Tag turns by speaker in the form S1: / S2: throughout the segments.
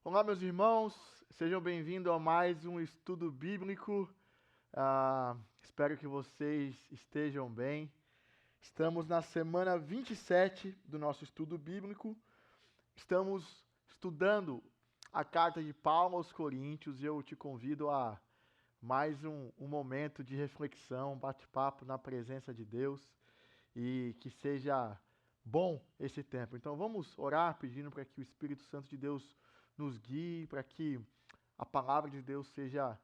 S1: Olá, meus irmãos, sejam bem-vindos a mais um estudo bíblico. Espero que vocês estejam bem. Estamos na semana 27 do nosso estudo bíblico. Estamos estudando a carta de Paulo aos Coríntios e eu te convido a mais um momento de reflexão, bate-papo na presença de Deus e que seja bom esse tempo. Então vamos orar pedindo para que o Espírito Santo de Deus nos guie, para que a palavra de Deus seja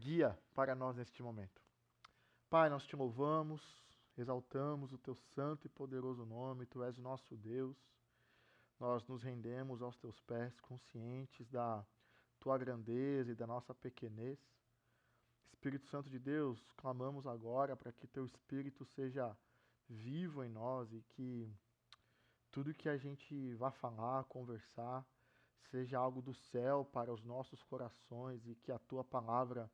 S1: guia para nós neste momento. Pai, nós te louvamos, exaltamos o teu santo e poderoso nome, tu és o nosso Deus. Nós nos rendemos aos teus pés, conscientes da tua grandeza e da nossa pequenez. Espírito Santo de Deus, clamamos agora para que teu Espírito seja vivo em nós e que tudo que a gente vá falar, conversar, seja algo do céu para os nossos corações e que a tua palavra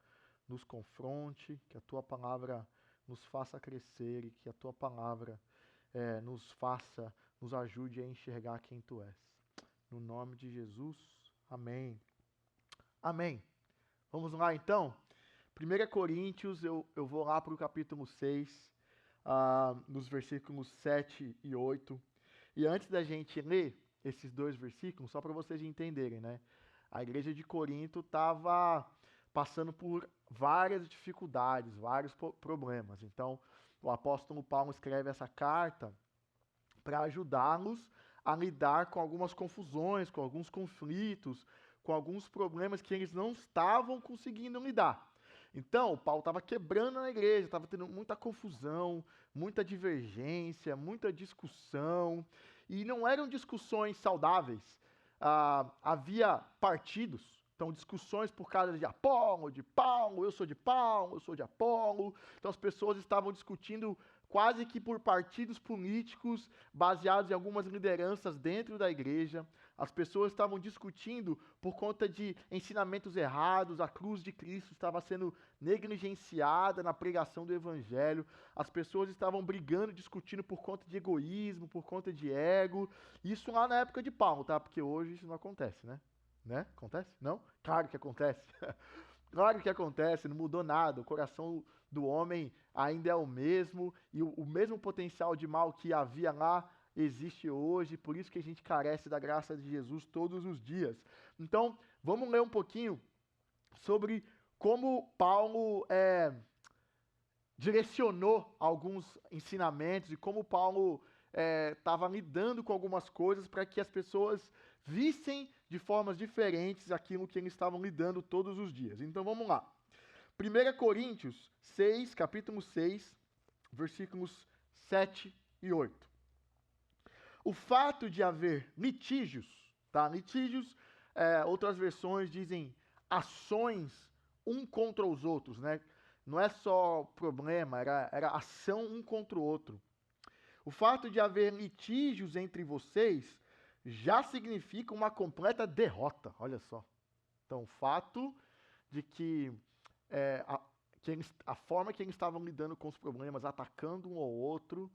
S1: nos confronte, que a tua palavra nos faça crescer e que a tua palavra nos ajude a enxergar quem tu és. No nome de Jesus, amém. Amém. Vamos lá então? 1 Coríntios, eu vou lá para o capítulo 6, nos versículos 7 e 8. E antes da gente ler esses dois versículos, só para vocês entenderem, né? A igreja de Corinto estava passando por várias dificuldades, vários problemas. Então, o apóstolo Paulo escreve essa carta para ajudá-los a lidar com algumas confusões, com alguns conflitos, com alguns problemas que eles não estavam conseguindo lidar. Então, Paulo estava quebrando na igreja, estava tendo muita confusão, muita divergência, muita discussão, e não eram discussões saudáveis. Havia partidos, então discussões por causa de Apolo, de Paulo, eu sou de Paulo, eu sou de Apolo. Então as pessoas estavam discutindo quase que por partidos políticos baseados em algumas lideranças dentro da igreja. As pessoas estavam discutindo por conta de ensinamentos errados, a cruz de Cristo estava sendo negligenciada na pregação do evangelho. As pessoas estavam brigando, discutindo por conta de egoísmo, por conta de ego. Isso lá na época de Paulo, tá? Porque hoje isso não acontece, né? Né? Acontece? Não? Claro que acontece. Claro que acontece, não mudou nada. O coração do homem ainda é o mesmo e o mesmo potencial de mal que havia lá existe hoje. Por isso que a gente carece da graça de Jesus todos os dias. Então, vamos ler um pouquinho sobre como Paulo direcionou alguns ensinamentos e como Paulo estava lidando com algumas coisas para que as pessoas vissem de formas diferentes aquilo que eles estavam lidando todos os dias. Então vamos lá. 1 Coríntios 6, capítulo 6, versículos 7 e 8. O fato de haver litígios, tá? Litígios, outras versões dizem ações um contra os outros, né? Não é só problema, era ação um contra o outro. O fato de haver litígios entre vocês já significa uma completa derrota, olha só. Então, o fato de a forma que eles estavam lidando com os problemas, atacando um ao outro,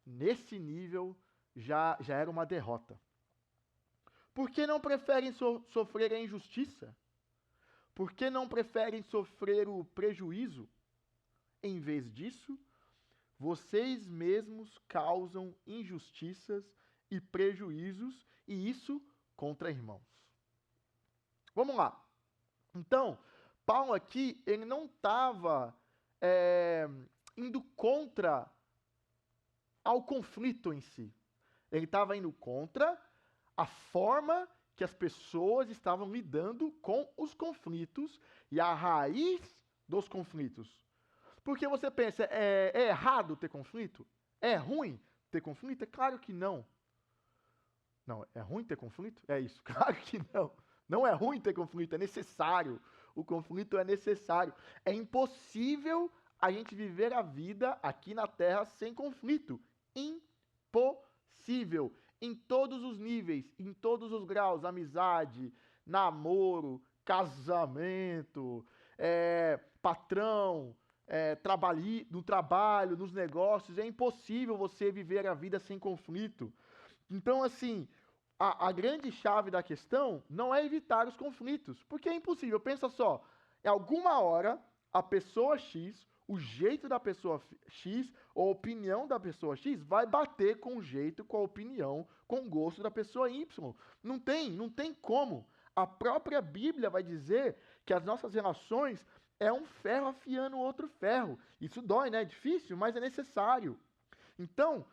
S1: nesse nível já era uma derrota. Por que não preferem sofrer a injustiça? Por que não preferem sofrer o prejuízo? Em vez disso, vocês mesmos causam injustiças e prejuízos, e isso contra irmãos. Vamos lá. Então, Paulo aqui, ele não estava indo contra ao conflito em si. Ele estava indo contra a forma que as pessoas estavam lidando com os conflitos e a raiz dos conflitos. Porque você pensa, é errado ter conflito? É ruim ter conflito? É claro que não. Não, é ruim ter conflito? É isso, claro que não. Não é ruim ter conflito, é necessário. O conflito é necessário. É impossível a gente viver a vida aqui na Terra sem conflito. Impossível. Em todos os níveis, em todos os graus, amizade, namoro, casamento, patrão, no trabalho, nos negócios, é impossível você viver a vida sem conflito. Então, assim, a grande chave da questão não é evitar os conflitos, porque é impossível. Pensa só, em alguma hora, a pessoa X, o jeito da pessoa X, ou a opinião da pessoa X, vai bater com o jeito, com a opinião, com o gosto da pessoa Y. Não tem como. A própria Bíblia vai dizer que as nossas relações é um ferro afiando o outro ferro. Isso dói, né? É difícil, mas é necessário. Então,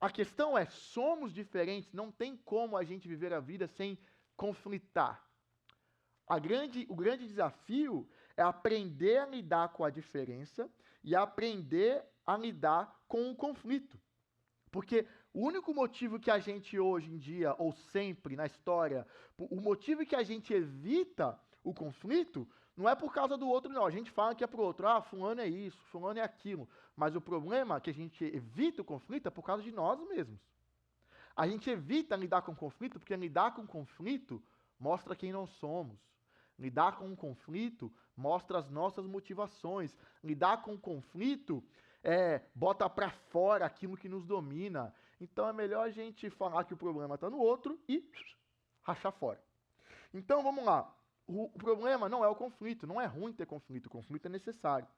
S1: a questão é, somos diferentes, não tem como a gente viver a vida sem conflitar. O grande desafio é aprender a lidar com a diferença e aprender a lidar com o conflito. Porque o único motivo que a gente hoje em dia, ou sempre na história, o motivo que a gente evita o conflito não é por causa do outro, não. A gente fala que é pro outro, fulano é isso, fulano é aquilo. Mas o problema é que a gente evita o conflito é por causa de nós mesmos. A gente evita lidar com o conflito porque lidar com o conflito mostra quem nós somos. Lidar com o conflito mostra as nossas motivações. Lidar com o conflito bota para fora aquilo que nos domina. Então é melhor a gente falar que o problema está no outro e rachar fora. Então vamos lá. O problema não é o conflito, não é ruim ter conflito, o conflito é necessário.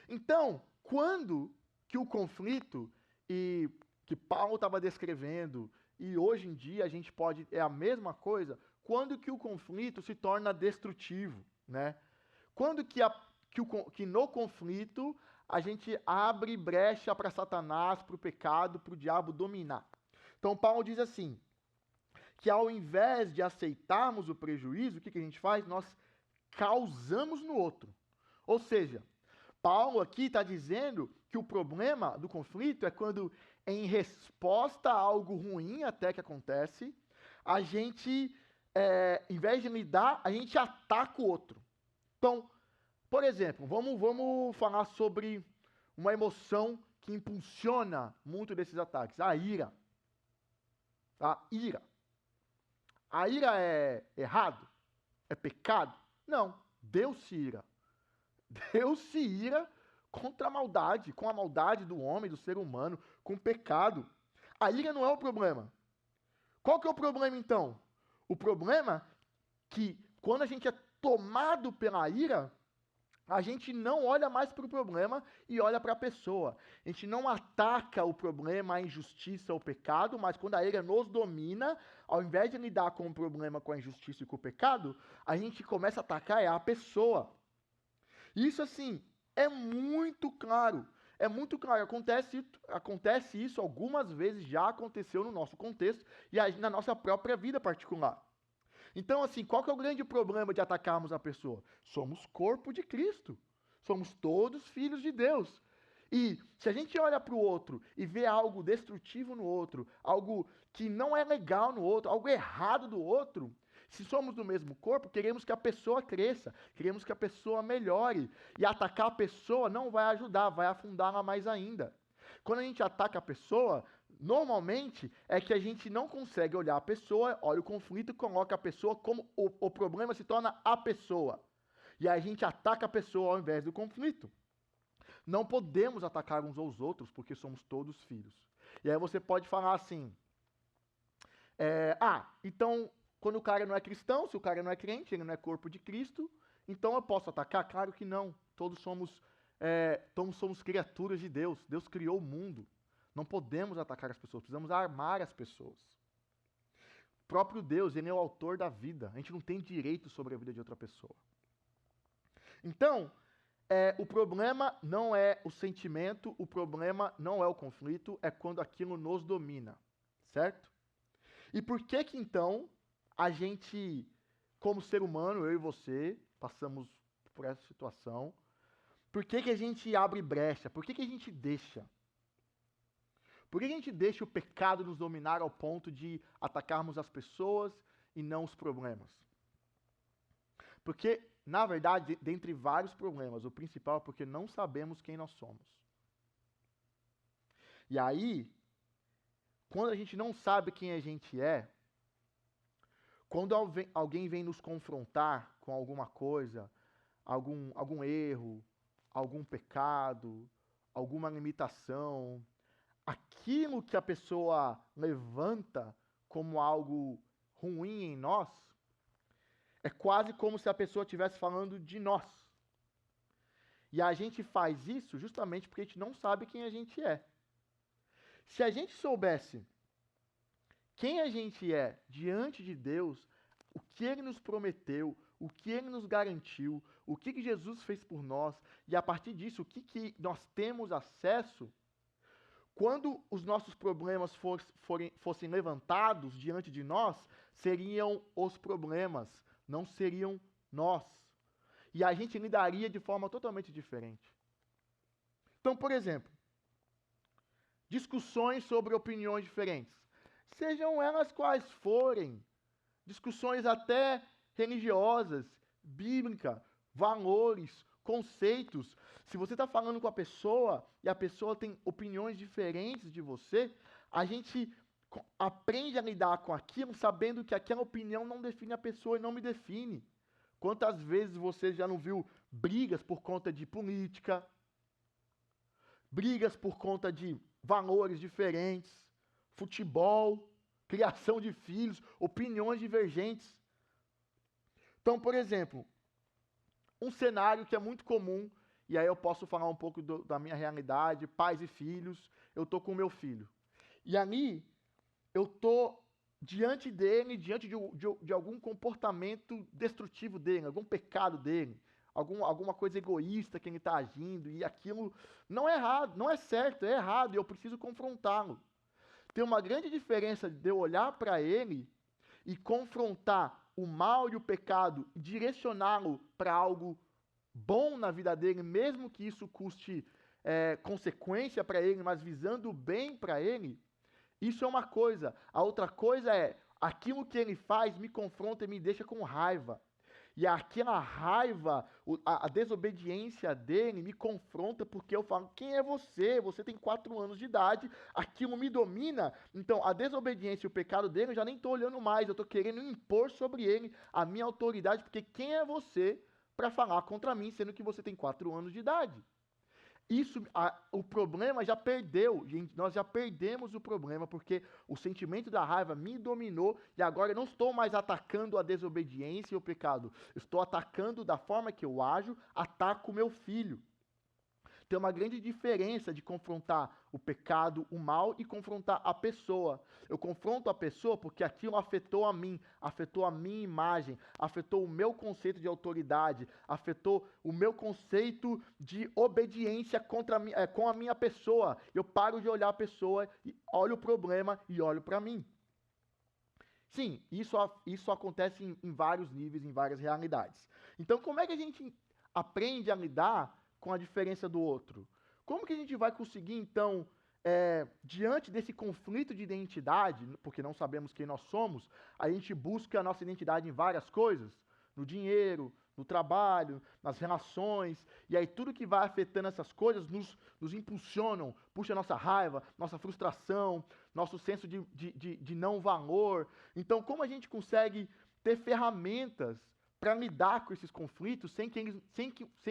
S1: Então, quando que o conflito que Paulo estava descrevendo e hoje em dia a gente pode é a mesma coisa, quando que o conflito se torna destrutivo, né? Quando que no conflito a gente abre brecha para Satanás, para o pecado, para o diabo dominar. Então Paulo diz assim, que ao invés de aceitarmos o prejuízo, o que a gente faz? Nós causamos no outro. Ou seja, Paulo aqui está dizendo que o problema do conflito é quando, em resposta a algo ruim até que acontece, a gente, em vez de lidar, a gente ataca o outro. Então, por exemplo, vamos falar sobre uma emoção que impulsiona muito desses ataques, a ira. A ira. A ira é errado? É pecado? Não. Deus se ira. Deus se ira contra a maldade, com a maldade do homem, do ser humano, com o pecado. A ira não é o problema. Qual que é o problema então? O problema é que quando a gente é tomado pela ira, a gente não olha mais para o problema e olha para a pessoa. A gente não ataca o problema, a injustiça, o pecado, mas quando a ira nos domina, ao invés de lidar com o problema, com a injustiça e com o pecado, a gente começa a atacar a pessoa. Isso, assim, é muito claro. É muito claro. Acontece isso algumas vezes, já aconteceu no nosso contexto e na nossa própria vida particular. Então, assim, qual que é o grande problema de atacarmos a pessoa? Somos corpo de Cristo. Somos todos filhos de Deus. E se a gente olha para o outro e vê algo destrutivo no outro, algo que não é legal no outro, algo errado do outro, se somos do mesmo corpo, queremos que a pessoa cresça, queremos que a pessoa melhore. E atacar a pessoa não vai ajudar, vai afundá-la mais ainda. Quando a gente ataca a pessoa, normalmente é que a gente não consegue olhar a pessoa, olha o conflito e coloca a pessoa como o problema se torna a pessoa. E aí a gente ataca a pessoa ao invés do conflito. Não podemos atacar uns aos outros porque somos todos filhos. E aí você pode falar assim, então quando o cara não é cristão, se o cara não é crente, ele não é corpo de Cristo, então eu posso atacar? Claro que não. Todos somos criaturas de Deus. Deus criou o mundo. Não podemos atacar as pessoas, precisamos armar as pessoas. O próprio Deus, ele é o autor da vida. A gente não tem direito sobre a vida de outra pessoa. Então, o problema não é o sentimento, o problema não é o conflito, é quando aquilo nos domina, certo? E por que que então a gente, como ser humano, eu e você, passamos por essa situação? Por que que a gente abre brecha? Por que que a gente deixa? Por que a gente deixa o pecado nos dominar ao ponto de atacarmos as pessoas e não os problemas? Porque, na verdade, dentre vários problemas, o principal é porque não sabemos quem nós somos. E aí, quando a gente não sabe quem a gente é, quando alguém vem nos confrontar com alguma coisa, algum erro, algum pecado, alguma limitação, aquilo que a pessoa levanta como algo ruim em nós, é quase como se a pessoa estivesse falando de nós. E a gente faz isso justamente porque a gente não sabe quem a gente é. Se a gente soubesse quem a gente é diante de Deus, o que Ele nos prometeu, o que Ele nos garantiu, o que Jesus fez por nós, e a partir disso, o que nós temos acesso, quando os nossos problemas fossem levantados diante de nós, seriam os problemas, não seriam nós. E a gente lidaria de forma totalmente diferente. Então, por exemplo, discussões sobre opiniões diferentes. Sejam elas quais forem, discussões até religiosas, bíblicas, valores, conceitos. Se você está falando com a pessoa e a pessoa tem opiniões diferentes de você, a gente aprende a lidar com aquilo sabendo que aquela opinião não define a pessoa e não me define. Quantas vezes você já não viu brigas por conta de política, brigas por conta de valores diferentes, futebol, criação de filhos, opiniões divergentes. Então, por exemplo, um cenário que é muito comum, e aí eu posso falar um pouco da minha realidade, pais e filhos, eu tô com meu filho. E ali, eu tô diante dele, diante de algum comportamento destrutivo dele, algum pecado dele, alguma coisa egoísta que ele está agindo, e aquilo não é errado, não é certo, é errado, e eu preciso confrontá-lo. Tem uma grande diferença de eu olhar para ele e confrontar o mal e o pecado, direcioná-lo para algo bom na vida dele, mesmo que isso custe consequência para ele, mas visando o bem para ele. Isso é uma coisa. A outra coisa é, aquilo que ele faz me confronta e me deixa com raiva. E aquela raiva, a desobediência dele me confronta porque eu falo, quem é você? Você tem 4 anos de idade, aquilo me domina. Então, a desobediência e o pecado dele eu já nem estou olhando mais, eu estou querendo impor sobre ele a minha autoridade, porque quem é você para falar contra mim, sendo que você tem 4 anos de idade? O problema já perdeu, nós já perdemos o problema, porque o sentimento da raiva me dominou e agora eu não estou mais atacando a desobediência e o pecado, estou atacando da forma que eu ajo, ataco o meu filho. Tem uma grande diferença de confrontar o pecado, o mal e confrontar a pessoa. Eu confronto a pessoa porque aquilo afetou a mim, afetou a minha imagem, afetou o meu conceito de autoridade, afetou o meu conceito de obediência com a minha pessoa. Eu paro de olhar a pessoa, e olho o problema e olho para mim. Sim, isso acontece em vários níveis, em várias realidades. Então, como é que a gente aprende a lidar com a diferença do outro? Como que a gente vai conseguir, então, diante desse conflito de identidade, porque não sabemos quem nós somos, a gente busca a nossa identidade em várias coisas, no dinheiro, no trabalho, nas relações, e aí tudo que vai afetando essas coisas nos impulsionam, puxa a nossa raiva, nossa frustração, nosso senso de não valor. Então, como a gente consegue ter ferramentas para lidar com esses conflitos sem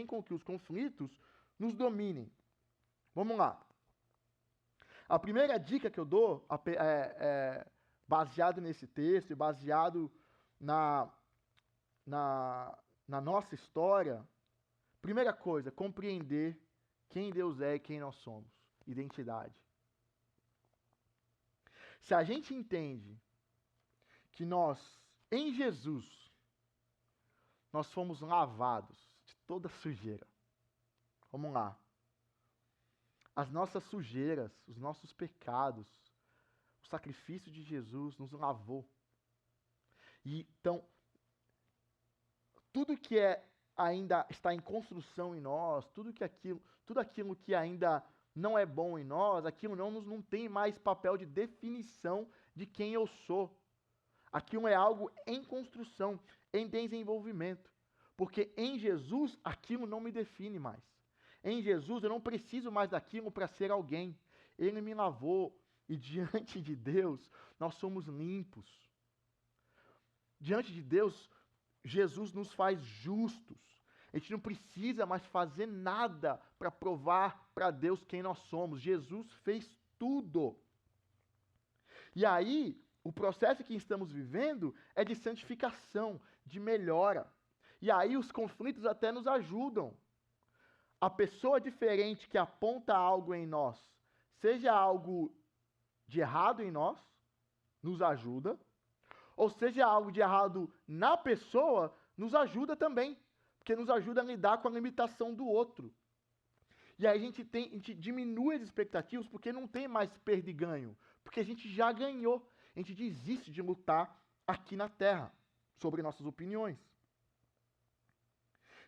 S1: com que os conflitos nos dominem? Vamos lá. A primeira dica que eu dou, baseado nesse texto e baseado na nossa história, primeira coisa, compreender quem Deus é e quem nós somos. Identidade. Se a gente entende que nós, em Jesus, nós fomos lavados de toda sujeira. Vamos lá. As nossas sujeiras, os nossos pecados, o sacrifício de Jesus nos lavou. E então, tudo que ainda está em construção em nós, tudo aquilo que ainda não é bom em nós, aquilo não tem mais papel de definição de quem eu sou. Aquilo é algo em construção, em desenvolvimento. Porque em Jesus, aquilo não me define mais. Em Jesus, eu não preciso mais daquilo para ser alguém. Ele me lavou e diante de Deus, nós somos limpos. Diante de Deus, Jesus nos faz justos. A gente não precisa mais fazer nada para provar para Deus quem nós somos. Jesus fez tudo. E aí, o processo que estamos vivendo é de santificação, de melhora. E aí os conflitos até nos ajudam. A pessoa diferente que aponta algo em nós, seja algo de errado em nós, nos ajuda, ou seja algo de errado na pessoa, nos ajuda também, porque nos ajuda a lidar com a limitação do outro. E aí a gente diminui as expectativas porque não tem mais perda e ganho, porque a gente já ganhou. A gente desiste de lutar aqui na Terra sobre nossas opiniões.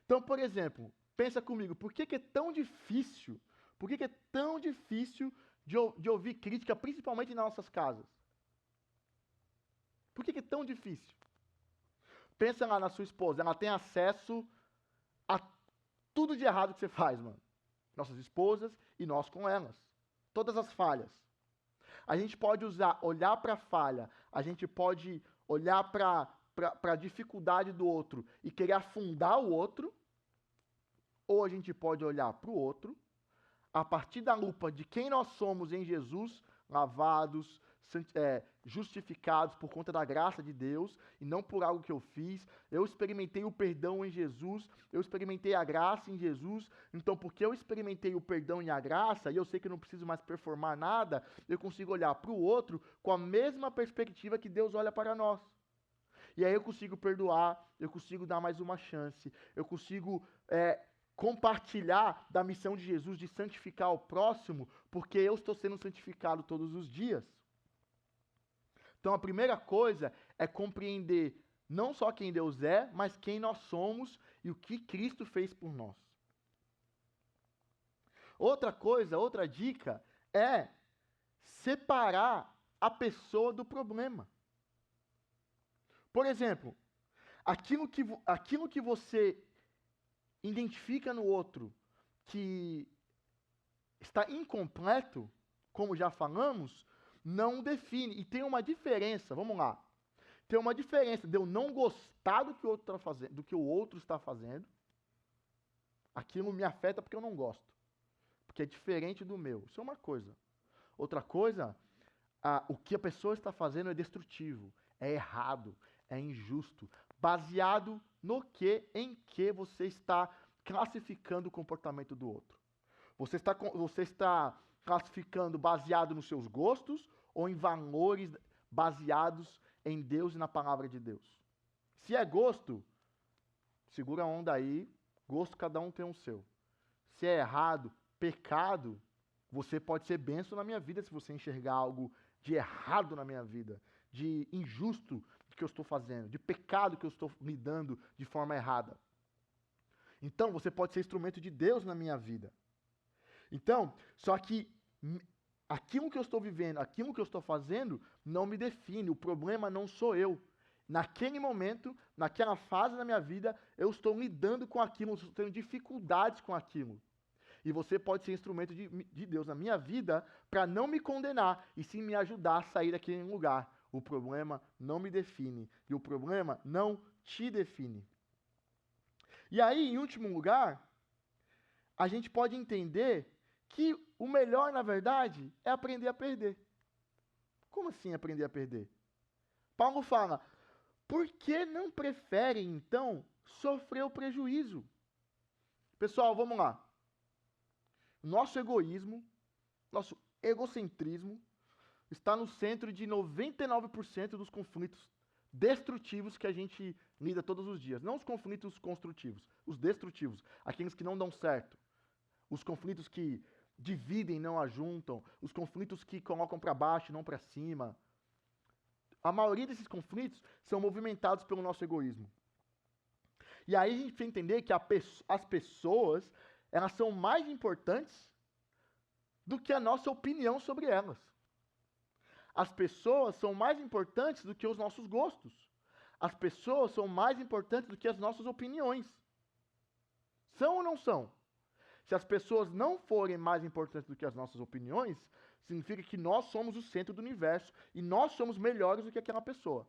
S1: Então, por exemplo, pensa comigo, por que é tão difícil, por que é tão difícil de ouvir crítica, principalmente nas nossas casas? Por que é tão difícil? Pensa lá na sua esposa, ela tem acesso a tudo de errado que você faz, mano. Nossas esposas e nós com elas. Todas as falhas. A gente pode olhar para a falha, a gente pode olhar para a dificuldade do outro e querer afundar o outro, ou a gente pode olhar para o outro, a partir da lupa de quem nós somos em Jesus, lavados, justificados por conta da graça de Deus e não por algo que eu fiz. Eu experimentei o perdão em Jesus, eu experimentei a graça em Jesus. Então, porque eu experimentei o perdão e a graça, e eu sei que eu não preciso mais performar nada, eu consigo olhar para o outro com a mesma perspectiva que Deus olha para nós. E aí eu consigo perdoar, eu consigo dar mais uma chance, eu consigo compartilhar da missão de Jesus de santificar o próximo, porque eu estou sendo santificado todos os dias. Então a primeira coisa é compreender não só quem Deus é, mas quem nós somos e o que Cristo fez por nós. Outra coisa, outra dica é separar a pessoa do problema. Por exemplo, aquilo que você identifica no outro que está incompleto, como já falamos, não define. E tem uma diferença, vamos lá. Tem uma diferença de eu não gostar do que o outro está fazendo, do que o outro está fazendo. Aquilo me afeta porque eu não gosto. Porque é diferente do meu. Isso é uma coisa. Outra coisa, o que a pessoa está fazendo é destrutivo, é errado, é injusto, baseado no que, em que você está classificando o comportamento do outro. Você está classificando baseado nos seus gostos ou em valores baseados em Deus e na palavra de Deus? Se é gosto, segura a onda aí, gosto cada um tem o seu. Se é errado, pecado, você pode ser bênção na minha vida se você enxergar algo de errado na minha vida, de injusto que eu estou fazendo, de pecado que eu estou lidando de forma errada. Então, você pode ser instrumento de Deus na minha vida. Então, só que aquilo que eu estou vivendo, aquilo que eu estou fazendo, não me define. O problema não sou eu. Naquele momento, naquela fase da minha vida, eu estou lidando com aquilo, estou tendo dificuldades com aquilo. E você pode ser instrumento de Deus na minha vida para não me condenar e sim me ajudar a sair daquele lugar. O problema não me define e o problema não te define. E aí, em último lugar, a gente pode entender que o melhor, na verdade, é aprender a perder. Como assim aprender a perder? Paulo fala, por que não preferem, então, sofrer o prejuízo? Pessoal, vamos lá. Nosso egoísmo, nosso egocentrismo, está no centro de 99% dos conflitos destrutivos que a gente lida todos os dias. Não os conflitos construtivos, os destrutivos, aqueles que não dão certo. Os conflitos que dividem, não ajuntam, os conflitos que colocam para baixo, não para cima. A maioria desses conflitos são movimentados pelo nosso egoísmo. E aí a gente precisa entender que as pessoas, elas são mais importantes do que a nossa opinião sobre elas. As pessoas são mais importantes do que os nossos gostos. As pessoas são mais importantes do que as nossas opiniões. São ou não são? Se as pessoas não forem mais importantes do que as nossas opiniões, significa que nós somos o centro do universo e nós somos melhores do que aquela pessoa.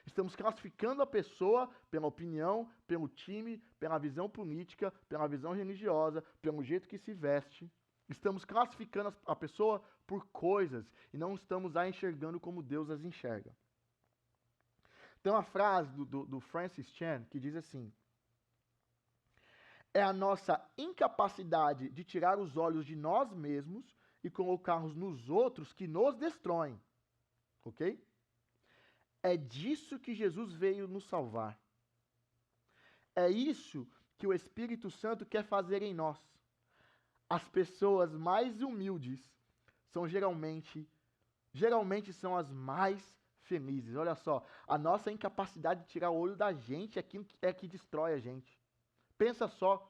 S1: Estamos classificando a pessoa pela opinião, pelo time, pela visão política, pela visão religiosa, pelo jeito que se veste. Estamos classificando a pessoa por coisas e não estamos a enxergando como Deus as enxerga. Tem uma frase do Francis Chan que diz assim: é a nossa incapacidade de tirar os olhos de nós mesmos e colocarmos nos outros que nos destroem. Ok? É disso que Jesus veio nos salvar. É isso que o Espírito Santo quer fazer em nós. As pessoas mais humildes são geralmente são as mais felizes. Olha só, a nossa incapacidade de tirar o olho da gente é que destrói a gente. Pensa só,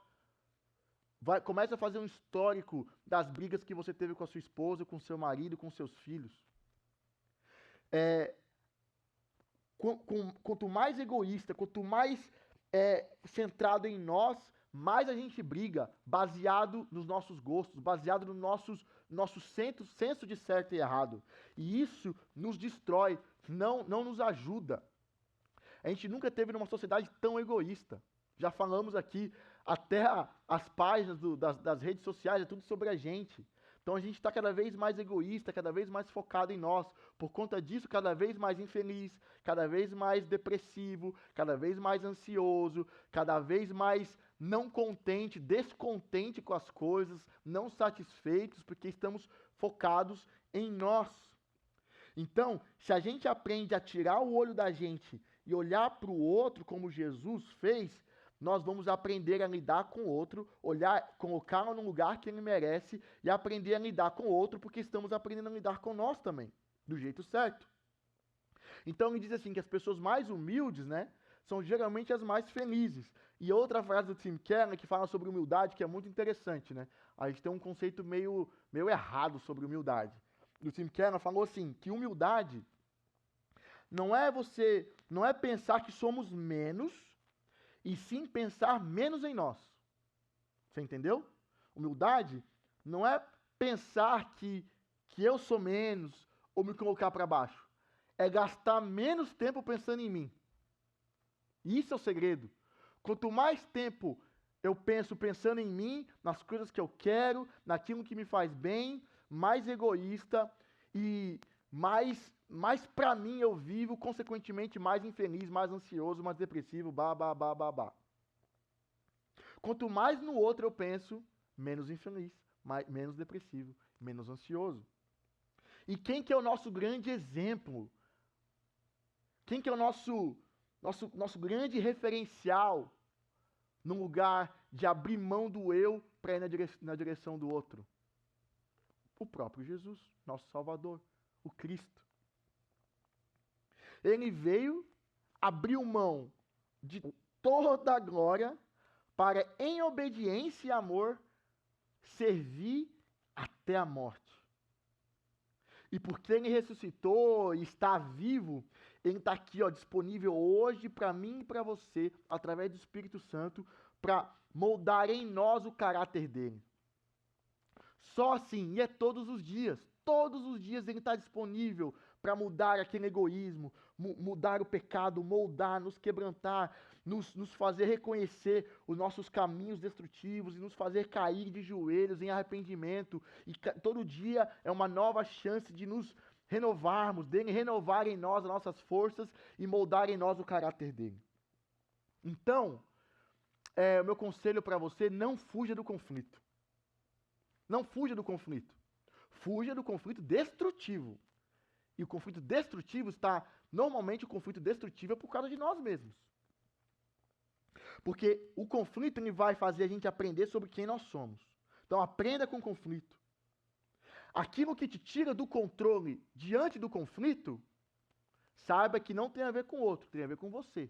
S1: começa a fazer um histórico das brigas que você teve com a sua esposa, com seu marido, com seus filhos. Quanto mais egoísta, quanto mais centrado em nós, mais a gente briga, baseado nos nossos gostos, baseado no nosso senso de certo e errado. E isso nos destrói, não nos ajuda. A gente nunca teve numa sociedade tão egoísta. Já falamos aqui, até as páginas das redes sociais, é tudo sobre a gente. Então a gente está cada vez mais egoísta, cada vez mais focado em nós. Por conta disso, cada vez mais infeliz, cada vez mais depressivo, cada vez mais ansioso, cada vez mais não contente, descontente com as coisas, não satisfeitos, porque estamos focados em nós. Então, se a gente aprende a tirar o olho da gente e olhar para o outro como Jesus fez, nós vamos aprender a lidar com o outro, colocá-lo no lugar que ele merece e aprender a lidar com o outro, porque estamos aprendendo a lidar com nós também, do jeito certo. Então ele diz assim que as pessoas mais humildes, né, são geralmente as mais felizes. E outra frase do Tim Keller que fala sobre humildade, que é muito interessante, né? A gente tem um conceito meio errado sobre humildade. O Tim Keller falou assim, que humildade não é pensar que somos menos, e sim pensar menos em nós. Você entendeu? Humildade não é pensar que eu sou menos ou me colocar para baixo. É gastar menos tempo pensando em mim. Isso é o segredo. Quanto mais tempo eu penso pensando em mim, nas coisas que eu quero, naquilo que me faz bem, mais egoísta e mais para mim eu vivo, consequentemente mais infeliz, mais ansioso, mais depressivo, Quanto mais no outro eu penso, menos infeliz, menos depressivo, menos ansioso. E quem que é o nosso grande exemplo? Quem que é o nosso grande referencial no lugar de abrir mão do eu para ir na direção do outro? O próprio Jesus, nosso Salvador, o Cristo. Ele veio, abriu mão de toda a glória para, em obediência e amor, servir até a morte. E porque ele ressuscitou e está vivo, ele está aqui, ó, disponível hoje para mim e para você, através do Espírito Santo, para moldar em nós o caráter dele. Só assim, e é todos os dias ele está disponível para mudar aquele egoísmo, mudar o pecado, moldar, nos quebrantar, nos fazer reconhecer os nossos caminhos destrutivos e nos fazer cair de joelhos em arrependimento. E todo dia é uma nova chance de nos renovarmos, dele renovar em nós as nossas forças e moldar em nós o caráter dele. Então, o meu conselho para você, não fuja do conflito. Não fuja do conflito. Fuja do conflito destrutivo. E o conflito destrutivo normalmente o conflito destrutivo é por causa de nós mesmos. Porque o conflito ele vai fazer a gente aprender sobre quem nós somos. Então aprenda com o conflito. Aquilo que te tira do controle diante do conflito, saiba que não tem a ver com o outro, tem a ver com você.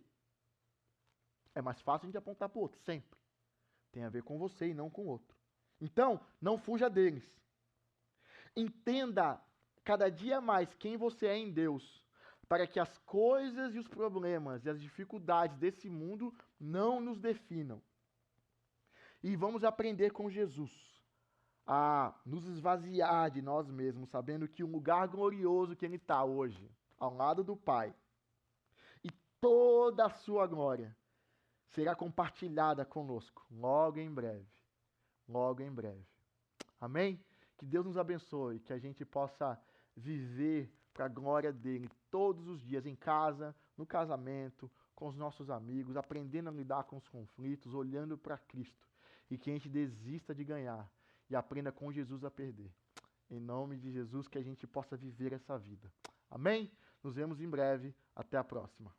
S1: É mais fácil a gente apontar para o outro, sempre. Tem a ver com você e não com o outro. Então, não fuja deles. Entenda cada dia mais quem você é em Deus, para que as coisas e os problemas e as dificuldades desse mundo não nos definam. E vamos aprender com Jesus a nos esvaziar de nós mesmos, sabendo que o lugar glorioso que Ele está hoje, ao lado do Pai, e toda a sua glória será compartilhada conosco logo em breve. Logo em breve. Amém? Que Deus nos abençoe, que a gente possa viver para a glória dele todos os dias, em casa, no casamento, com os nossos amigos, aprendendo a lidar com os conflitos, olhando para Cristo. E que a gente desista de ganhar e aprenda com Jesus a perder. Em nome de Jesus, que a gente possa viver essa vida. Amém? Nos vemos em breve. Até a próxima.